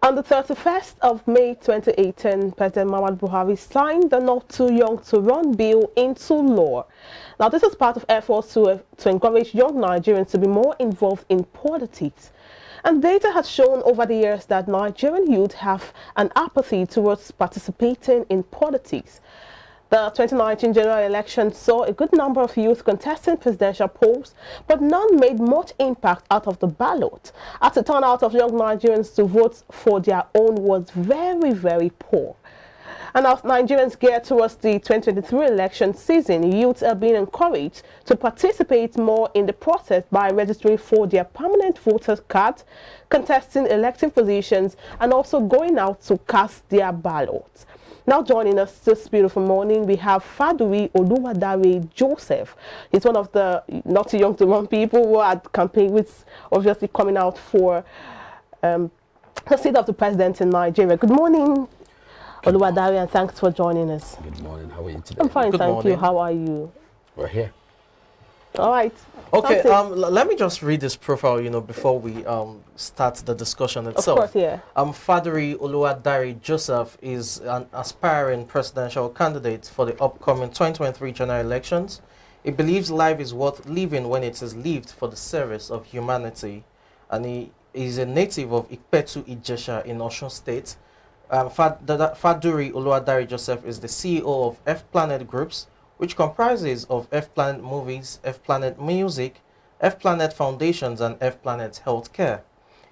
On the 31st of May 2018, President Muhammadu Buhari signed the Not Too Young to Run bill into law. Now, this is part of efforts to encourage young Nigerians to be more involved in politics. And data has shown over the years that Nigerian youth have an apathy towards participating in politics. The 2019 general election saw a good number of youth contesting presidential polls, but none made much impact out of the ballot, as the turnout of young Nigerians to vote for their own was very, very poor. And as Nigerians gear towards the 2023 election season, youths are being encouraged to participate more in the process by registering for their permanent voter cards, contesting electing positions, and also going out to cast their ballots. Now joining us this beautiful morning, we have Faduri Oluwadare Joseph. He's one of the not too young to run people who are campaigning, with obviously coming out for the seat of the president in Nigeria. Good morning, Oluwadare, and thanks for joining us. Good morning. How are you today? I'm fine, Good thank morning. you. How are you? We're here. All right. Okay, Something. let me just read this profile, before we start the discussion Of itself. course, yeah. Faduri Oluwadare Joseph is an aspiring presidential candidate for the upcoming 2023 general elections. He believes life is worth living when it is lived for the service of humanity, and he is a native of Ikpetu Ijesha in Osun State. Faduri Oluwadare Joseph is the CEO of F Planet Groups, which comprises of F Planet Movies, F Planet Music, F Planet Foundations, and F Planet Healthcare.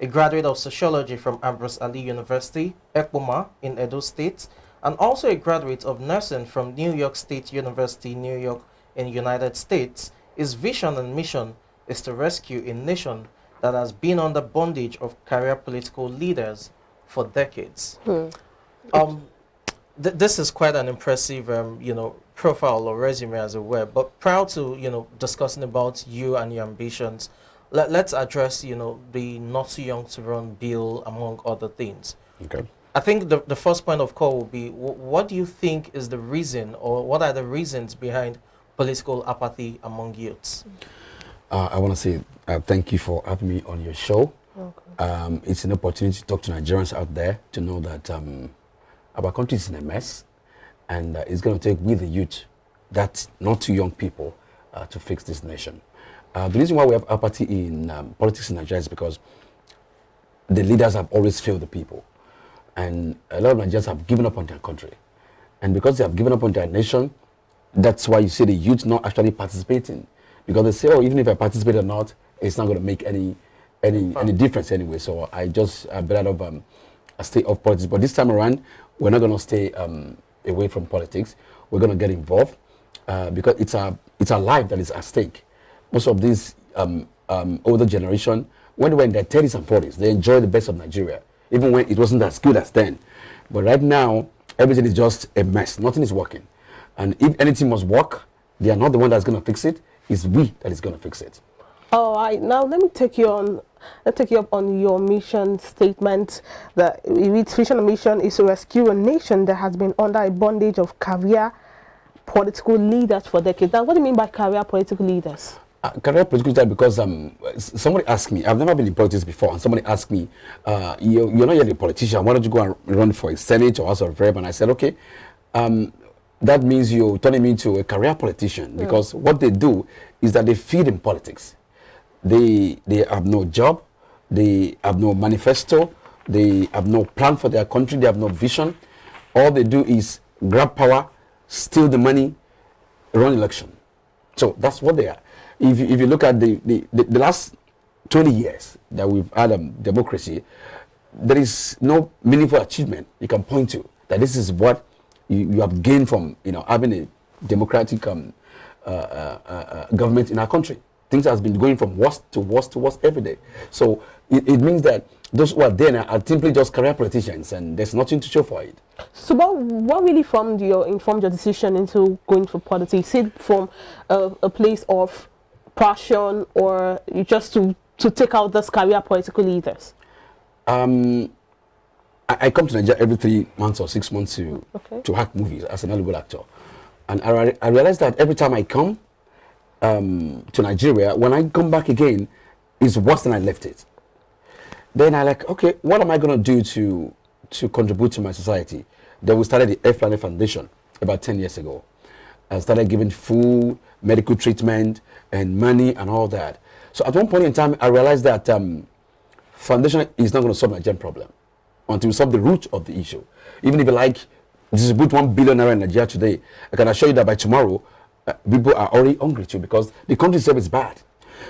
A graduate of Sociology from Ambrose Ali University, Ekpoma, in Edo State, and also a graduate of Nursing from New York State University, New York, in United States. His vision and mission is to rescue a nation that has been under bondage of career political leaders for decades. This is quite an impressive, profile or resume, as it were. But prior to, discussing about you and your ambitions, let's address, the Not Too Young to Run bill, among other things. Okay. I think the first point of call will be, what do you think is the reason, or what are the reasons behind political apathy among youths? I want to say thank you for having me on your show. Okay. It's an opportunity to talk to Nigerians out there to know that our country is in a mess, and it's going to take with the youth, that's not too young people, to fix this nation. The reason why we have apathy in politics in Nigeria is because the leaders have always failed the people, and a lot of Nigerians have given up on their country, and because they have given up on their nation, that's why you see the youth not actually participating, because they say, oh, even if I participate or not, it's not going to make any difference anyway. So I just better of a state of politics. But this time around, we're not going to stay away from politics. We're going to get involved because it's our life that is at stake. Most of these older generation, when they were in their 30s and 40s, they enjoyed the best of Nigeria, even when it wasn't as good as then. But right now, everything is just a mess. Nothing is working. And if anything must work, they are not the one that's going to fix it. It's we that is going to fix it. All right, now let me take you on. Let's take you up on your mission statement. The vision and mission is to rescue a nation that has been under a bondage of career political leaders for decades. Now, what do you mean by career political leaders? Career political leader, because somebody asked me, I've never been in politics before, and somebody asked me, you're not yet a politician, why don't you go and run for a Senate or House of Rep? And I said, okay, that means you're turning me into a career politician, because what they do is that they feed in politics. They have no job, they have no manifesto, they have no plan for their country, they have no vision. All they do is grab power, steal the money, run election. So that's what they are. If you look at the last 20 years that we've had democracy, there is no meaningful achievement you can point to that this is what you have gained from having a democratic government in our country. Things has been going from worst to worst to worst every day. So it means that those who are there now are simply just career politicians, and there's nothing to show for it. So what really informed your decision into going for politics? Is it from a place of passion, or you just to take out those career political leaders? I come to Nigeria every 3 months or 6 months to act movies as an Hollywood actor, and I realized that every time I come to Nigeria, when I come back again, it's worse than I left it. Then I like, okay, what am I going to do to contribute to my society? Then we started the F Planet Foundation about 10 years ago. I started giving food, medical treatment, and money and all that. So at one point in time, I realized that foundation is not going to solve my Nigerian problem until we solve the root of the issue. Even if you like distribute 1 billion naira in Nigeria today, I can assure you that by tomorrow, people are already hungry too because the country itself is bad.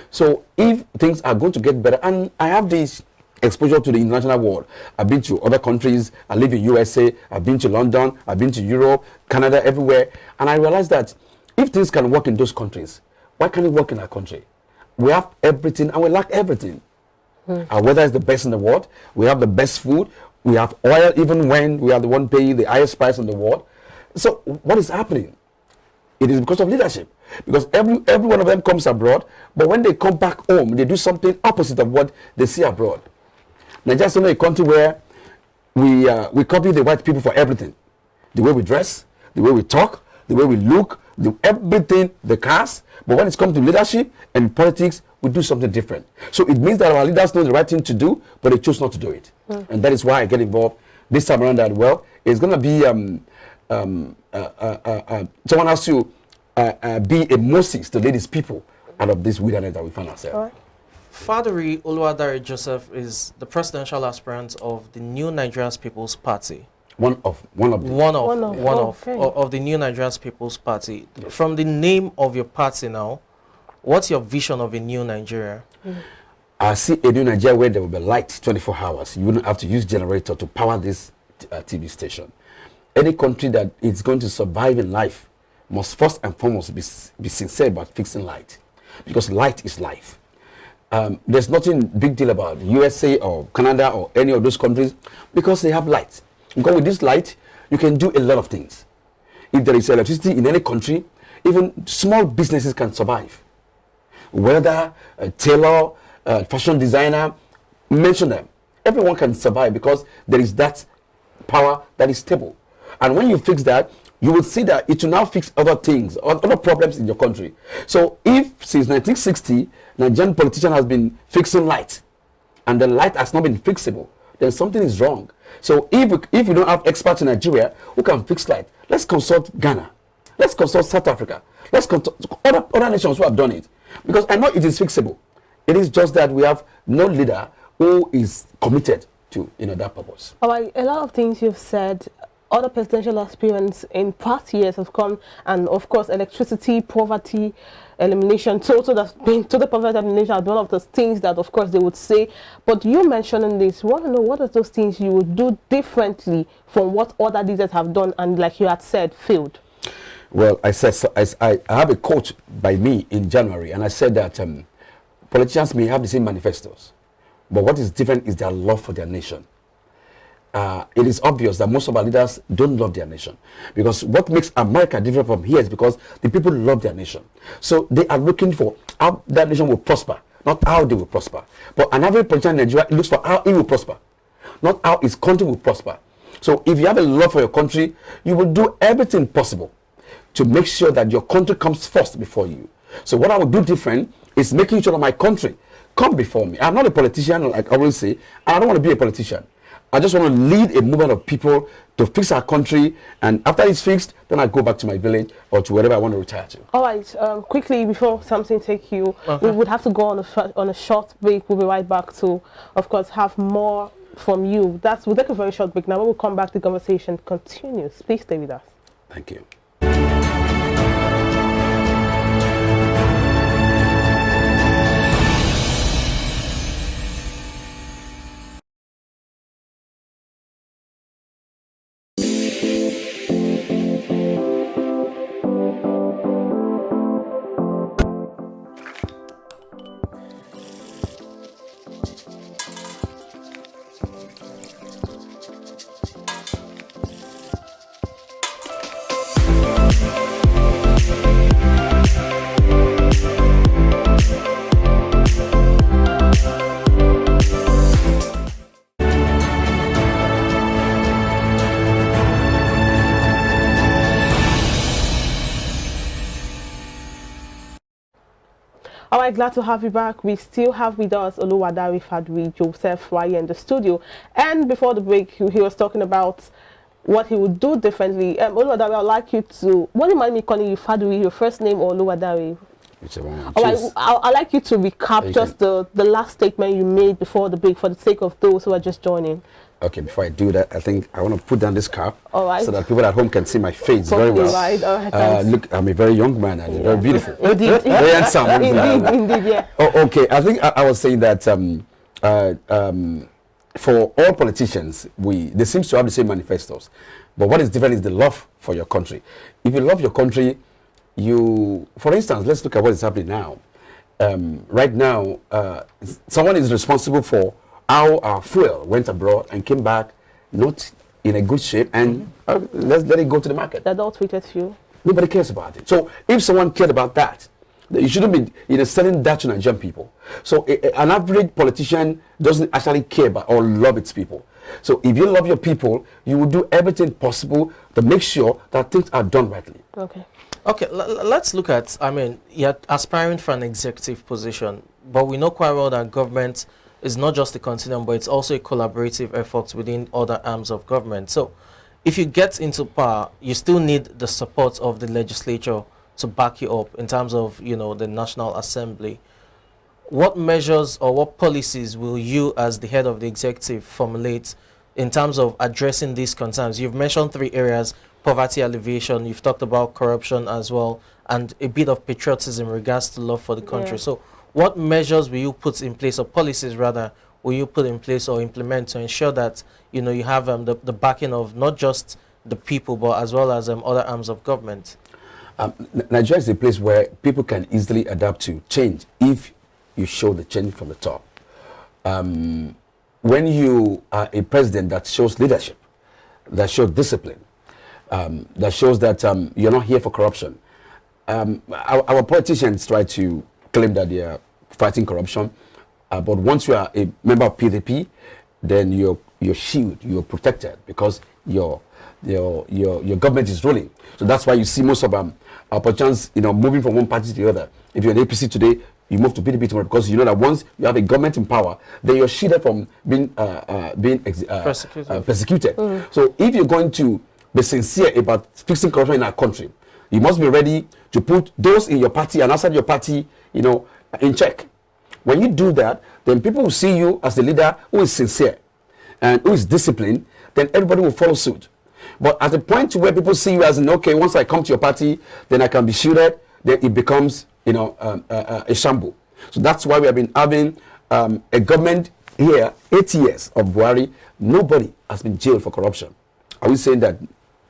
So if things are going to get better, and I have this exposure to the international world. I've been to other countries. I live in USA. I've been to London. I've been to Europe, Canada, everywhere. And I realized that if things can work in those countries, why can't it work in our country? We have everything and we lack everything. Our weather is the best in the world. We have the best food. We have oil even when we are the one paying the highest price in the world. So what is happening? It is because of leadership. Because every one of them comes abroad, but when they come back home, they do something opposite of what they see abroad. Nigeria is only a country where we copy the white people for everything. The way we dress, the way we talk, the way we look, everything, the cars. But when it comes to leadership and politics, we do something different. So it means that our leaders know the right thing to do, but they choose not to do it. And that is why I get involved this time around that, well, it's going to be someone has to be a Moses to lead his people out of this wilderness that we find ourselves. Faduri Oluwadare Joseph is the presidential aspirant of the New Nigerian People's Party. One of the New Nigerian People's Party. Yes. From the name of your party now, what's your vision of a new Nigeria? I see a new Nigeria where there will be light 24 hours. You wouldn't have to use generator to power this TV station. Any country that is going to survive in life must first and foremost be sincere about fixing light, because light is life. There's nothing big deal about USA or Canada or any of those countries because they have light. Because with this light, you can do a lot of things. If there is electricity in any country, even small businesses can survive. Whether a tailor, fashion designer, mention them. Everyone can survive because there is that power that is stable. And when you fix that, you will see that it will now fix other things, other problems in your country. So if since 1960, Nigerian politician has been fixing light, and the light has not been fixable, then something is wrong. So if you don't have experts in Nigeria who can fix light, let's consult Ghana. Let's consult South Africa. Let's consult other nations who have done it. Because I know it is fixable. It is just that we have no leader who is committed to that purpose. All right, a lot of things you've said, other presidential aspirants in past years have come, and of course electricity, poverty elimination, total poverty elimination are one of those things that of course they would say. But you mentioning this, we want to know what are those things you would do differently from what other leaders have done and, like you had said, failed. Well, I said I have a quote by me in January, and I said that politicians may have the same manifestos, but what is different is their love for their nation. It is obvious that most of our leaders don't love their nation, because what makes America different from here is because the people love their nation. So they are looking for how that nation will prosper, not how they will prosper. But an average politician in Nigeria looks for how he will prosper, not how his country will prosper. So if you have a love for your country, you will do everything possible to make sure that your country comes first before you. So what I would do different is making sure that my country come before me. I'm not a politician, like I always say, and I don't want to be a politician. I just want to lead a movement of people to fix our country, and after it's fixed, then I go back to my village or to wherever I want to retire to. All right, quickly before something take you, we would have to go on a short break. We'll be right back to, of course, have more from you. We'll take a very short break now. When we come back, the conversation continues. Please stay with us. Thank you. right, glad to have you back. We still have with us Oluwadari Fadri Joseph right here in the studio. And before the break, he was talking about what he would do differently. Oluwadari, I'd like you to, what do you mind me calling you, Fadri, your first name, or Oluwadari? Whichever one. All right, I'd like you to recap just the last statement you made before the break for the sake of those who are just joining. Okay, before I do that, I think I want to put down this cap so that people at home can see my face very well. Right. All right, look, I'm a very young man and very beautiful. Indeed. Very handsome. Indeed, yeah. Oh, okay. I think I was saying that for all politicians, they seem to have the same manifestos. But what is different is the love for your country. If you love your country, for instance, let's look at what is happening now. Right now, someone is responsible for how our fuel went abroad and came back not in a good shape, and let's let it go to the market. That all treated fuel. Nobody cares about it. So if someone cared about that, you shouldn't be selling that to Nigerian people. So an average politician doesn't actually care about or love its people. So if you love your people, you will do everything possible to make sure that things are done rightly. Okay, let's look at, I mean, you're aspiring for an executive position, but we know quite well that government is not just a continuum, but it's also a collaborative effort within other arms of government. So if you get into power, you still need the support of the legislature to back you up in terms of, the National Assembly. What measures or what policies will you as the head of the executive formulate in terms of addressing these concerns? You've mentioned 3 areas: poverty alleviation, you've talked about corruption as well, and a bit of patriotism in regards to love for the country. Yeah. So what measures will you put in place, or policies rather, will you put in place or implement to ensure that, you have the backing of not just the people, but as well as other arms of government? Nigeria is a place where people can easily adapt to change if you show the change from the top. When you are a president that shows leadership, that shows discipline, that shows that you're not here for corruption. Our politicians try to claim that they are fighting corruption, but once you are a member of PDP, then you're shielded, you're protected, because your government is ruling. So that's why you see most of our politicians, moving from one party to the other. If you're an APC today, you move to PDP tomorrow, because you know that once you have a government in power, then you're shielded from being persecuted. So if you're going to be sincere about fixing corruption in our country, you must be ready to put those in your party and outside your party, in check. When you do that, then people will see you as the leader who is sincere and who is disciplined. Then everybody will follow suit. But at the point where people see you as okay, once I come to your party, then I can be shielded, then it becomes a shambles. So that's why we have been having a government here, 8 years of Buhari. Nobody has been jailed for corruption. Are we saying that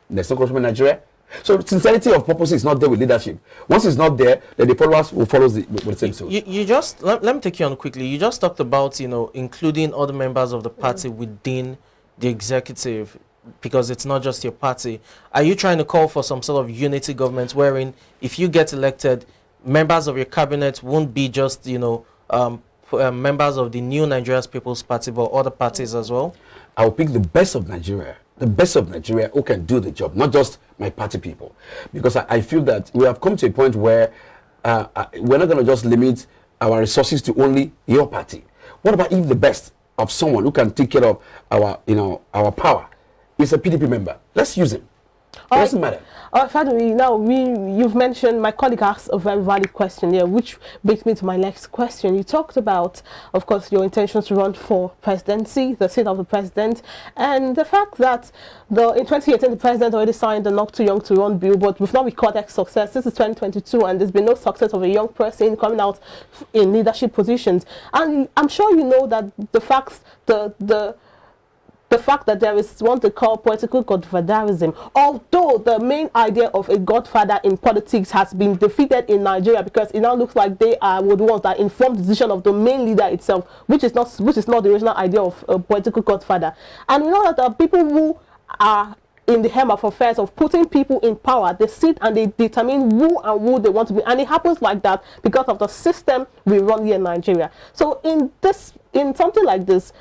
there's no corruption in Nigeria? So sincerity of purpose is not there with leadership. Once it's not there, then the followers will follow the same suit. You just let me take you on quickly. You just talked about including other members of the party within the executive, because it's not just your party. Are you trying to call for some sort of unity government wherein if you get elected, members of your cabinet won't be just members of the New Nigeria's People's Party, but other parties as well? I'll pick the best of Nigeria. The best of Nigeria who can do the job, not just my party people. Because I feel that we have come to a point where we're not going to just limit our resources to only your party. What about if the best of someone who can take care of our power is a PDP member? Let's use him. It doesn't matter. Fadri, now you've mentioned, my colleague asked a very valid question here, which brings me to my next question. You talked about, of course, your intentions to run for presidency, the seat of the president, and the fact that in 2018 the president already signed the Not Too Young to Run bill, but we've not recorded success. This is 2022, and there's been no success of a young person coming out in leadership positions. And I'm sure you know that the fact that there is what they call political godfatherism, although the main idea of a godfather in politics has been defeated in Nigeria, because it now looks like they are the ones that inform the decision of the main leader itself, which is not the original idea of a political godfather. And we know that there are people who are in the hem of affairs of putting people in power. They sit and they determine who they want to be, and it happens like that because of the system we run here in Nigeria. So in something like this,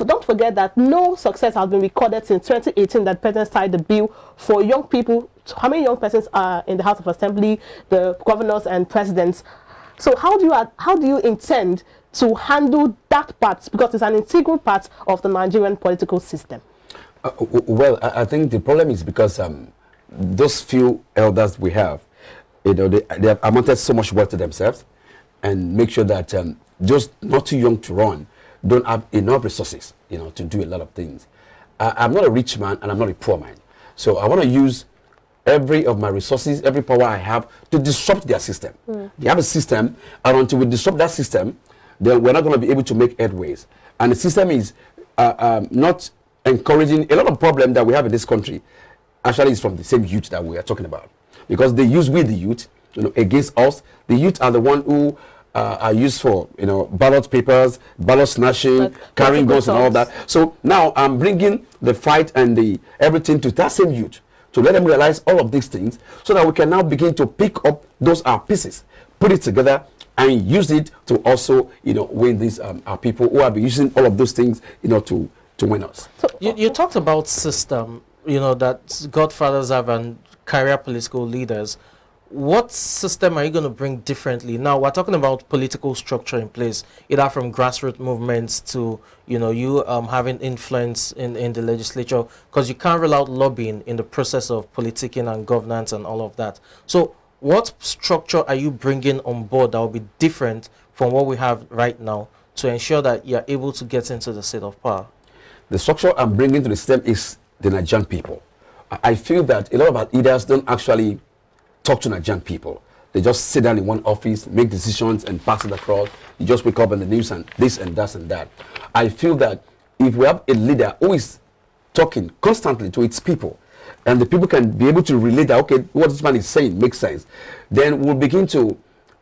don't forget that no success has been recorded since 2018 that President signed the bill for young people. How many young persons are in the House of Assembly, the governors and presidents? So how do you intend to handle that part, because it's an integral part of the Nigerian political system? Well, I think the problem is because those few elders we have, they have amounted so much work to themselves, and make sure that those not too young to run don't have enough resources, to do a lot of things. I'm not a rich man and I'm not a poor man, so I want to use every of my resources, every power I have to disrupt their system. They have a system, and until we disrupt that system, then we're not going to be able to make headways. And the system is not encouraging. A lot of problem that we have in this country actually is from the same youth that we are talking about, because they use the youth, against us. The youth are the one who are used for, ballot papers, ballot snatching, carrying guns and all of that. So now I'm bringing the fight and the everything to that same youth, to let them realize all of these things, so that we can now begin to pick up those pieces, put it together, and use it to also, win these our people who have been using all of those things, to win us. So you talked about system, that godfathers have and career political leaders. What system are you going to bring differently? Now, we're talking about political structure in place, either from grassroots movements to, you having influence in the legislature, because you can't rule out lobbying in the process of politicking and governance and all of that. So what structure are you bringing on board that will be different from what we have right now to ensure that you're able to get into the seat of power? The structure I'm bringing to the system is the Nigerian people. I feel that a lot of our leaders don't actually talk to Nigerian people. They just sit down in one office, make decisions, and pass it across. You just wake up in the news and this and that and that. I feel that if we have a leader who is talking constantly to its people, and the people can be able to relate that, okay, what this man is saying makes sense, then we'll begin to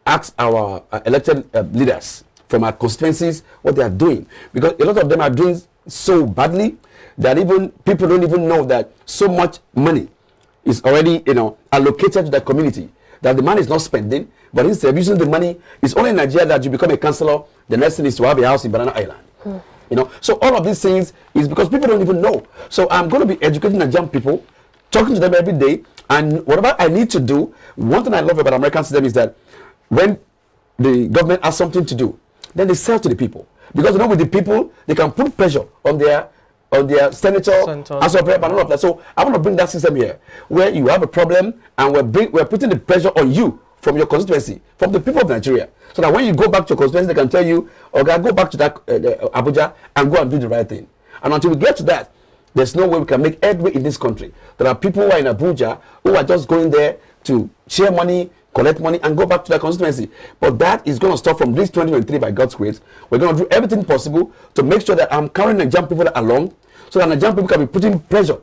ask our elected leaders from our constituencies what they are doing. Because a lot of them are doing so badly that even people don't even know that so much money is already, allocated to the community, that the man is not spending, but instead of using the money, it's only in Nigeria that you become a councillor. The next thing is to have a house in Banana Island. So all of these things is because people don't even know. So I'm going to be educating Nigerian people, talking to them every day, and whatever I need to do. One thing I love about American system is that when the government has something to do, then they sell to the people, because with the people they can put pressure on their senator, House of Rep, and all of that. So I want to bring that system here, where you have a problem, and we're putting the pressure on you from your constituency, from the people of Nigeria, so that when you go back to your constituency, they can tell you, okay, go back to that Abuja and go and do the right thing. And until we get to that, there's no way we can make headway in this country. There are people who are in Abuja who are just going there to share money, collect money, and go back to their constituency. But that is going to stop from this 2023 by God's grace. We're going to do everything possible to make sure that I'm carrying Nigerian people along, so that Nigerian people can be putting pressure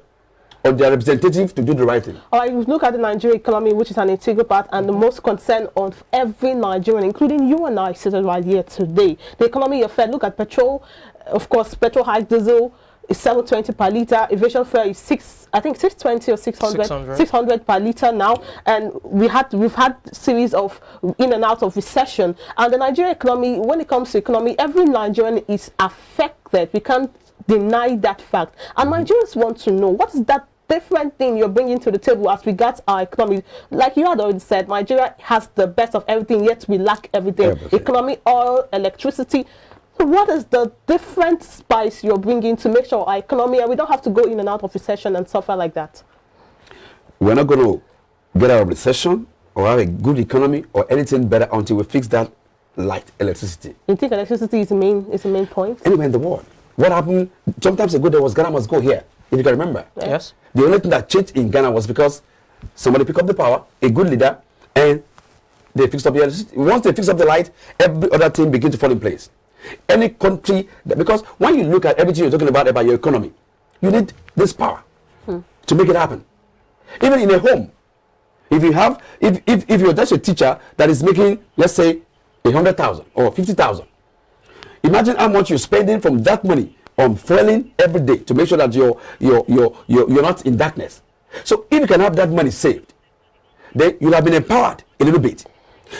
on their representative to do the right thing. All right, we look at the Nigerian economy, which is an integral part and the most concern of every Nigerian, including you and I, sitting right here today. The economy affair, look at petrol. Of course, petrol hike, diesel is 720 per litre. Aviation fare is 620 or 600 per litre now. And we've had series of in and out of recession. And the Nigerian economy, when it comes to economy, every Nigerian is affected. We can't deny that fact. And Nigerians want to know, what is that different thing you're bringing to the table as regards our economy? Like you had already said, Nigeria has the best of everything, yet we lack everything. Economy, oil, electricity. So what is the different spice you're bringing to make sure our economy, and we don't have to go in and out of recession and suffer like that? We're not going to get out of recession or have a good economy or anything better until we fix that light electricity. You think electricity is the main point? Anywhere in the world. What happened sometimes ago, there was Ghana must go here, if you can remember. Yes. The only thing that changed in Ghana was because somebody picked up the power, a good leader, and they fixed up the electricity. Once they fix up the light, every other thing begins to fall in place. Any country, because when you look at everything you're talking about your economy, you need this power to make it happen. Even in a home, if you're just a teacher that is making, let's say, 100,000 or 50,000, imagine how much you're spending from that money on fueling every day to make sure that you're not in darkness. So if you can have that money saved, then you'll have been empowered a little bit.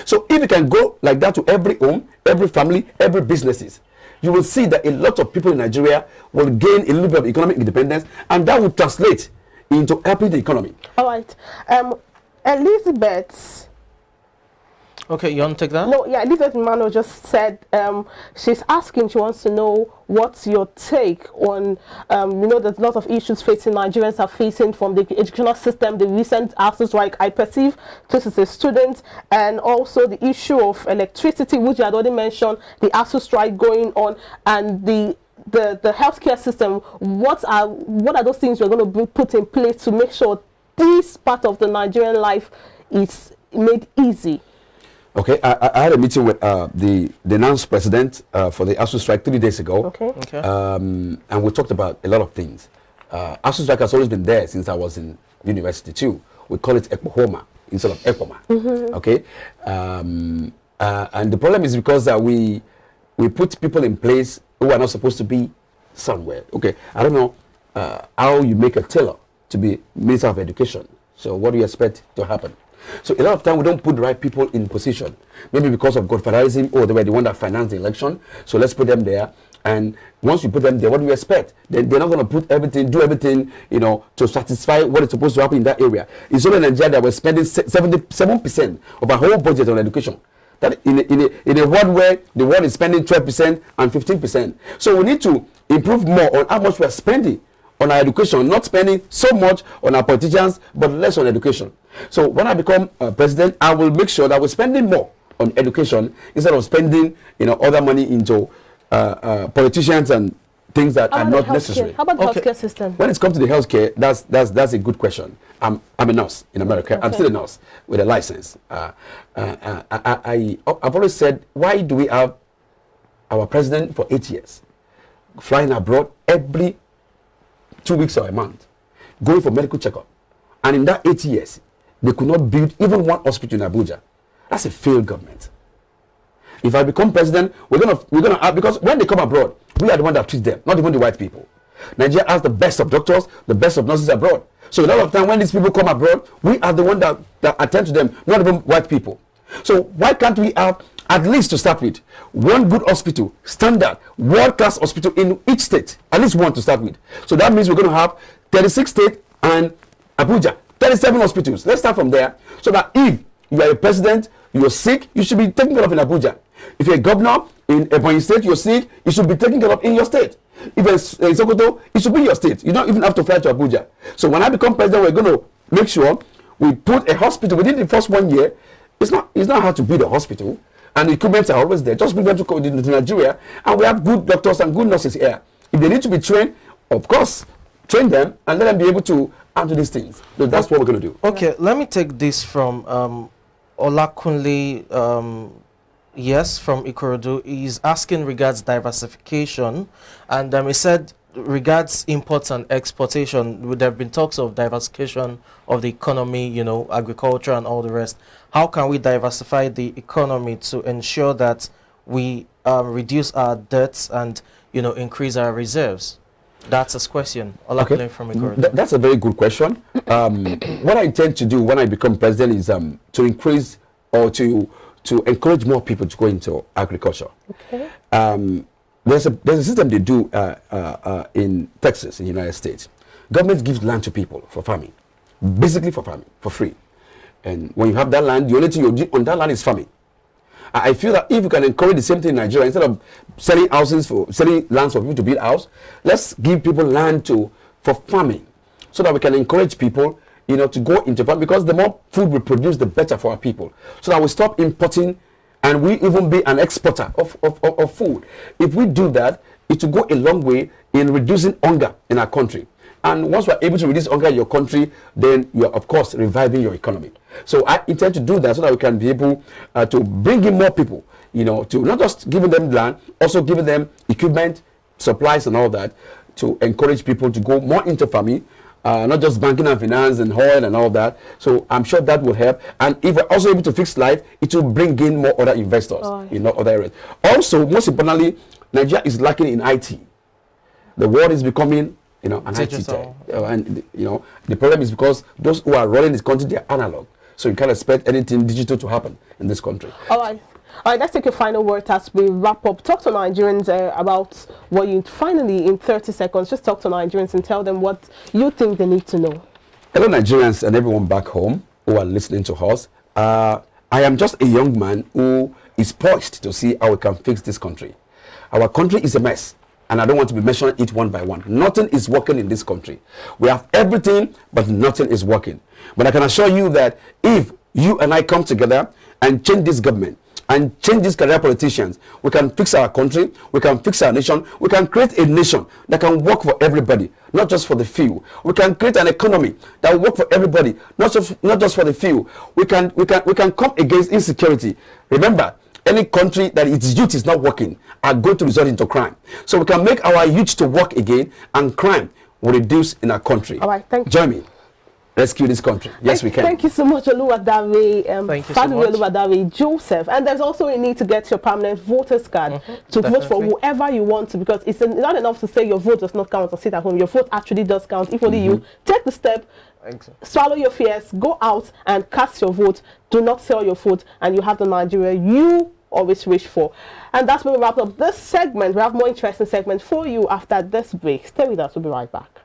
So if you can go like that to every home, every family, every businesses, you will see that a lot of people in Nigeria will gain a little bit of economic independence, and that will translate into helping the economy. All right. Elizabeth, Okay, you want to take that? No, yeah, Elizabeth Emmanuel just said she's asking, she wants to know what's your take on, you know, there's a lot of issues facing Nigerians are facing from the educational system, the recent ASU strike. I perceive this is a student, and also the issue of electricity, which you had already mentioned, the ASU strike going on, and the healthcare system. What are those things we're going to put in place to make sure this part of the Nigerian life is made easy? Okay, I had a meeting with the announced president for the ASU strike 3 days ago. Okay. Okay. And we talked about a lot of things. ASU strike has always been there since I was in university too. We call it Ekpohoma instead of Ekpoma. Okay. And the problem is because we put people in place who are not supposed to be somewhere. Okay. I don't know how you make a tailor to be Minister of Education. So what do you expect to happen? So a lot of time we don't put the right people in position. Maybe because of godfatherism, or they were the one that financed the election. So let's put them there. And once you put them there, what do you expect? They're not going to do everything, you know, to satisfy what is supposed to happen in that area. It's only in Nigeria that we're spending 77% of our whole budget on education. That in a world where the world is spending 12% and 15%. So we need to improve more on how much we are spending on our education, not spending so much on our politicians, but less on education. So when I become president, I will make sure that we're spending more on education instead of spending, you know, other money into politicians and things that are not necessary. How about the healthcare system? When it comes to the healthcare, that's a good question. I'm a nurse in America. I'm still a nurse with a license. I've always said, why do we have our president for 8 years flying abroad every 2 weeks or a month, going for medical checkup, and in that 8 years they could not build even one hospital in Abuja? That's a failed government. If I become president, we're gonna have, because when they come abroad, we are the one that treat them, not even the white people. Nigeria has the best of doctors, the best of nurses abroad. So a lot of time when these people come abroad, we are the one that attend to them, not even white people. So why can't we have, at least to start with, one good hospital, standard, world-class hospital in each state, at least one to start with. So that means we're going to have 36 states and Abuja, 37 hospitals. Let's start from there, so that if you are a president, you're sick, you should be taken care of in Abuja. If you're a governor in Ebonyi state, you're sick, you should be taken care of in your state. If it's in Sokoto, it should be your state. You don't even have to fly to Abuja. So when I become president, we're going to make sure we put a hospital within the first 1 year. It's not hard to build a hospital, and the equipment are always there. Just bring them to Nigeria, and we have good doctors and good nurses here. If they need to be trained, of course, train them and let them be able to handle these things. So that's what we're going to do. Okay, let me take this from Olakunle. Yes, from Ikorodu. He's asking regards diversification, and he said regards imports and exportation, there have been talks of diversification of the economy, you know, agriculture and all the rest. How can we diversify the economy to ensure that we reduce our debts and, you know, increase our reserves? That's his question. Olakunle from Ikorodu. That's a very good question. What I intend to do when I become president is to increase or to encourage more people to go into agriculture. Okay. There's a system they do in Texas, in the United States. Government gives land to people for farming, basically for farming, for free. And when you have that land, the only thing you do on that land is farming. I feel that if you can encourage the same thing in Nigeria, instead of selling lands for people to build house, let's give people land for farming, so that we can encourage people, you know, to go into farming, because the more food we produce, the better for our people. So that we stop importing, and we even be an exporter of food. If we do that, it will go a long way in reducing hunger in our country. And once we're able to reduce hunger in your country, then you are, of course, reviving your economy. So I intend to do that so that we can be able to bring in more people, you know, to not just giving them land, also giving them equipment, supplies and all that, to encourage people to go more into farming, not just banking and finance and oil and all that. So I'm sure that will help. And if we're also able to fix life, it will bring in more other investors in other areas. Also, most importantly, Nigeria is lacking in IT. The world is becoming, you know, an IT tech. And, you know, the problem is because those who are running this country, they're analog. So you can't expect anything digital to happen in this country. All right, let's take a final word as we wrap up. Talk to Nigerians about what you finally, in 30 seconds, just talk to Nigerians and tell them what you think they need to know. Hello, Nigerians and everyone back home who are listening to us. I am just a young man who is poised to see how we can fix this country. Our country is a mess, and I don't want to be mentioning it one by one. Nothing is working in this country. We have everything, but nothing is working. But I can assure you that if you and I come together and change this government, and change these career politicians, we can fix our country, we can fix our nation, we can create a nation that can work for everybody, not just for the few. We can create an economy that will work for everybody, not just for the few. We can come against insecurity. Remember, any country that its youth is not working are going to resort into crime. So we can make our youth to work again, and crime will reduce in our country. All right, thank you. Join me. Rescue this country. Yes, we can. Thank you so much, Oluwadare, thank you so much. Oluwadare Joseph. And there's also a need to get your permanent voters card to vote for whoever you want to, because it's not enough to say your vote does not count or sit at home. Your vote actually does count. If only you take the step, swallow your fears, go out and cast your vote. Do not sell your vote, and you have the Nigeria you always wish for. And that's where we wrap up this segment. We have more interesting segments for you after this break. Stay with us. We'll be right back.